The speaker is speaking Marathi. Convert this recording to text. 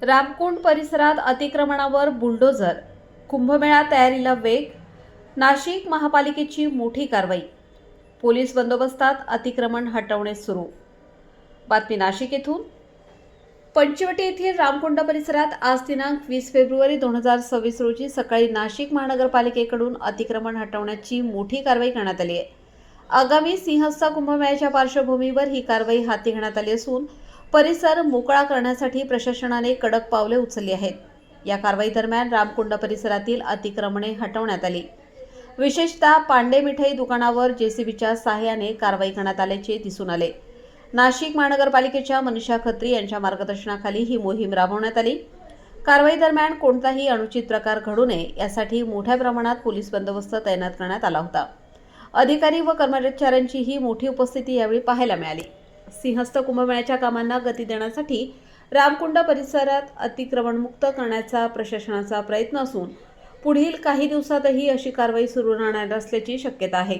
रामकुंड परिसरात अतिक्रमणावर बुलडोझर, कुंभमेळा तयारीला वेग, नाशिक महापालिकेची मोठी कारवाई, पोलीस बंदोबस्तात अतिक्रमण हटवणे सुरू। बातमी नाशिक येथून। पंचवटी येथील रामकुंड परिसरात आज दिनांक 20 फेब्रुवारी 2026 रोजी सकाळी नाशिक महानगरपालिकेकडून अतिक्रमण हटवण्याची मोठी कारवाई करण्यात आली आहे। आगामी सिंहस्थ कुंभमेळ्याच्या पार्श्वभूमीवर ही कारवाई हाती घेण्यात आली असून परिसर मोकळा करण्यासाठी प्रशासनाने कडक पावले उचलली आहेत। या कारवाई दरम्यान रामकुंड परिसरातील अतिक्रमणे हटवण्यात आली। विशेषतः पांडे मिठाई दुकानावर जेसीबीच्या सहाय्याने कारवाई करण्यात आल्याचे दिसून आले। नाशिक महानगरपालिकेच्या मनीषा खत्री यांच्या मार्गदर्शनाखाली ही मोहीम राबवण्यात आली। कारवाई दरम्यान कोणताही अनुचित प्रकार घडू नये यासाठी मोठ्या प्रमाणात पोलीस बंदोबस्त तैनात करण्यात आला होता। अधिकारी व कर्मचाऱ्यांचीही मोठी उपस्थिती यावेळी पाहायला मिळाली। सिंहस्थ कुंभमेळ्याच्या कामांना गती देण्यासाठी रामकुंड परिसरात अतिक्रमणमुक्त करण्याचा प्रशासनाचा प्रयत्न असून पुढील काही दिवसातही अशी कारवाई सुरू राहणार असल्याची शक्यता आहे।